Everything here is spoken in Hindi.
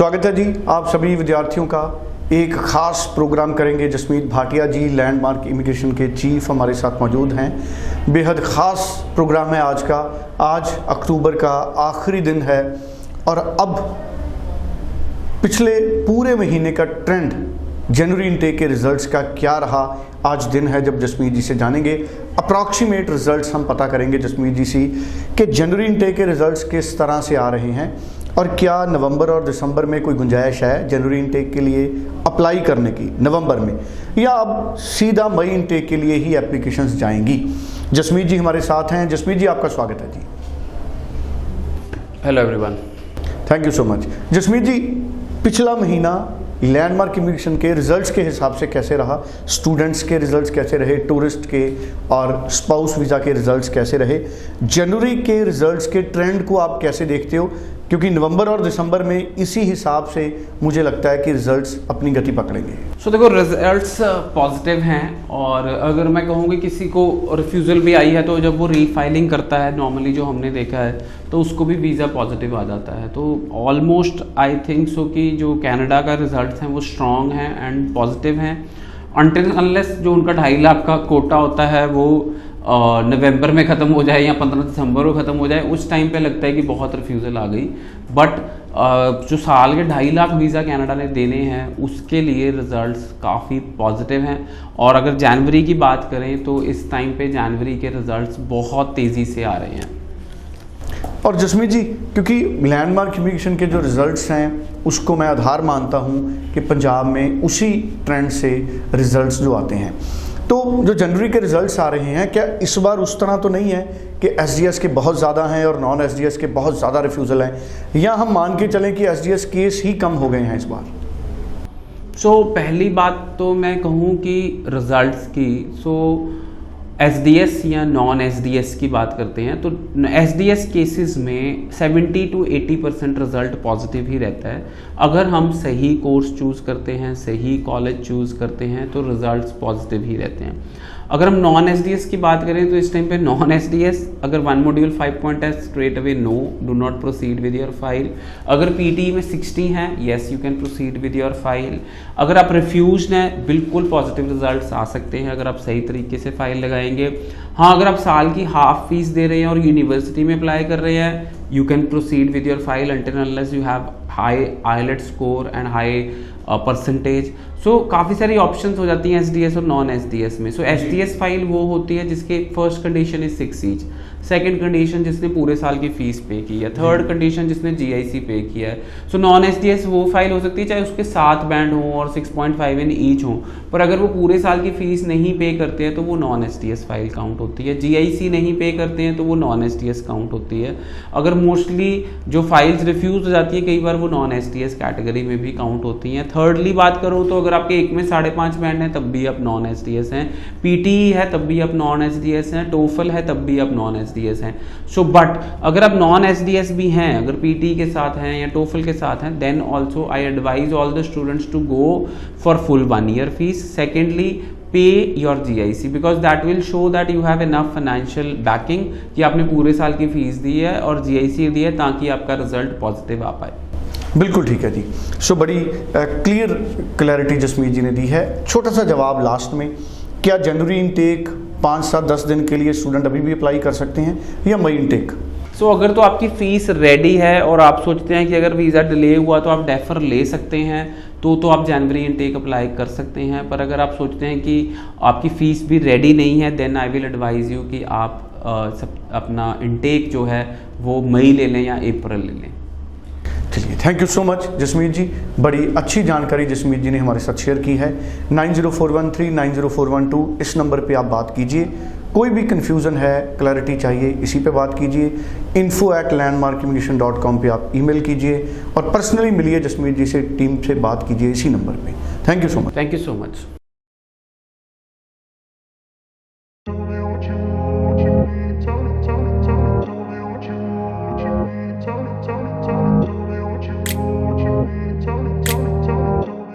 स्वागत है जी आप सभी विद्यार्थियों का। एक खास प्रोग्राम करेंगे। जसमीत भाटिया जी लैंडमार्क इमिग्रेशन के चीफ हमारे साथ मौजूद हैं। बेहद ख़ास प्रोग्राम है आज का। आज अक्टूबर का आखिरी दिन है और अब पिछले पूरे महीने का ट्रेंड जनवरी इनटेक के रिज़ल्ट्स का क्या रहा, आज दिन है जब जसमीत जी से जानेंगे। अप्रॉक्सीमेट रिज़ल्ट्स हम पता करेंगे जसमीत जी से कि जनवरी इनटेक के रिज़ल्ट्स किस तरह से आ रहे हैं और क्या नवंबर और दिसंबर में कोई गुंजाइश है जनवरी इनटेक के लिए अप्लाई करने की नवंबर में, या अब सीधा मई इनटेक के लिए ही एप्लीकेशंस जाएंगी। जसमीत जी हमारे साथ हैं। जसमीत जी आपका स्वागत है जी। Hello everyone, thank you so much. Jasmeet ji पिछला महीना लैंडमार्क इमिग्रेशन के रिज़ल्ट्स के हिसाब से कैसे रहा? स्टूडेंट्स के रिज़ल्ट्स कैसे रहे, टूरिस्ट के और स्पाउस वीज़ा के रिज़ल्ट्स कैसे रहे? जनवरी के रिज़ल्ट्स के ट्रेंड को आप कैसे देखते हो? क्योंकि नवंबर और दिसंबर में इसी हिसाब से मुझे लगता है कि रिज़ल्ट्स अपनी गति पकड़ेंगे। सो देखो रिजल्ट्स पॉजिटिव हैं और अगर मैं कहूँ कि किसी को रिफ्यूज़ल भी आई है तो जब वो रीफाइलिंग करता है नॉर्मली जो हमने देखा है तो उसको भी वीज़ा पॉजिटिव आ जाता है। तो ऑलमोस्ट आई थिंक सो कि जो कनाडा का रिजल्ट्स हैं वो स्ट्रॉन्ग हैं एंड पॉजिटिव हैं अनटिल अनलेस जो उनका 2.5 लाख का कोटा होता है वो नवंबर में ख़त्म हो जाए या 15 दिसंबर को ख़त्म हो जाए, उस टाइम पे लगता है कि बहुत रिफ्यूज़ल आ गई। बट जो साल के 2.5 लाख वीज़ा कनाडा ने देने हैं उसके लिए रिज़ल्ट्स काफ़ी पॉजिटिव हैं। और अगर जनवरी की बात करें तो इस टाइम पे जनवरी के रिज़ल्ट्स बहुत तेज़ी से आ रहे हैं। और जसमीत जी क्योंकि लैंडमार्क इमिग्रेशन के जो रिज़ल्ट्स हैं उसको मैं आधार मानता हूँ कि पंजाब में उसी ट्रेंड से रिज़ल्ट्स जो आते हैं, तो जो जनवरी के रिज़ल्ट्स आ रहे हैं क्या इस बार उस तरह तो नहीं है कि एसडीएस के बहुत ज़्यादा हैं और नॉन एसडीएस के बहुत ज़्यादा रिफ्यूज़ल हैं, या हम मान के चलें कि एसडीएस केस ही कम हो गए हैं इस बार? सो पहली बात तो मैं कहूँ कि रिज़ल्ट्स की एसडीएस या नॉन एसडीएस की बात करते हैं तो एसडीएस केसेस में 70 to 80% रिज़ल्ट पॉजिटिव ही रहता है। अगर हम सही कोर्स चूज़ करते हैं, सही कॉलेज चूज़ करते हैं तो रिज़ल्ट्स पॉजिटिव ही रहते हैं। अगर हम नॉन एसडीएस की बात करें तो इस टाइम पे नॉन एसडीएस अगर 1 मॉड्यूल 5 पॉइंट है straight away no, do not proceed with your file. अगर पीटी में 60 हैं yes you can proceed with your file. अगर आप रिफ्यूज्ड हैं बिल्कुल पॉजिटिव रिजल्ट्स आ सकते हैं अगर आप सही तरीके से फाइल लगाएंगे। हाँ, अगर आप साल की हाफ फीस दे रहे हैं और यूनिवर्सिटी में अप्लाई कर रहे हैं you can proceed with your file until unless you have high IELTS score and high percentage. So काफ़ी सारी ऑप्शंस हो जाती हैं एसडीएस और नॉन एसडीएस में। सो एसडीएस फाइल वो होती है जिसके first condition is 6 each, second condition जिसने पूरे साल की फीस पे की है, थर्ड कंडीशन जिसने जीआईसी पे किया है। सो नॉन एसडीएस वो फाइल हो सकती है चाहे उसके 7 बैंड हों और 6.5 इन ईच हों, पर अगर वो पूरे साल की फीस नहीं पे करते हैं तो वो नॉन एसडीएस फाइल काउंट होती है। जीआईसी नहीं पे करते हैं तो वो नॉन एसडीएस काउंट होती है। अगर मोस्टली जो फाइल्स रिफ्यूज हो जाती है कई बार वो नॉन एसडीएस कैटेगरी में भी काउंट होती हैं। थर्डली बात करो तो अगर आपके एक में 5.5 बैंड है तब भी आप नॉन एसडीएस हैं, पीटीई है तब भी आप नॉन एसडीएस हैं, टोफल है तब भी आप नॉन एसडीएस हैं। सो बट अगर आप नॉन एसडीएस भी हैं, अगर पीटीई के साथ हैं या टोफल के साथ हैं, then also I advise all the students to go for full 1 year fees. Secondly pay your GIC because that will show that you have enough financial backing कि आपने पूरे साल की फीस दी है और GIC दी है ताकि आपका रिजल्ट पॉजिटिव आ पाए। बिल्कुल ठीक है जी। सो बड़ी क्लियर क्लैरिटी जसमीत जी ने दी है। छोटा सा जवाब लास्ट में, क्या जनवरी इनटेक 5, 7, 10 दिन के लिए स्टूडेंट अभी भी अप्लाई कर सकते हैं या मई इनटेक? सो अगर तो आपकी फ़ीस रेडी है और आप सोचते हैं कि अगर वीज़ा डिले हुआ तो आप डेफर ले सकते हैं तो आप जनवरी इनटेक अप्लाई कर सकते हैं। पर अगर आप सोचते हैं कि आपकी फ़ीस भी रेडी नहीं है then I will advise you कि आप अपना इनटेक जो है वो मई ले लें या अप्रैल ले लें। चलिए, thank you so much Jasmeet ji. बड़ी अच्छी जानकारी जसमीत जी ने हमारे साथ शेयर की है। 9041390412 इस नंबर पे आप बात कीजिए। कोई भी कन्फ्यूज़न है, क्लैरिटी चाहिए, इसी पे बात कीजिए। info@landmarkimmigration.com पे आप ईमेल कीजिए और पर्सनली मिलिए जसमीत जी से, टीम से बात कीजिए इसी नंबर पे। Thank you so much. Thank you so much.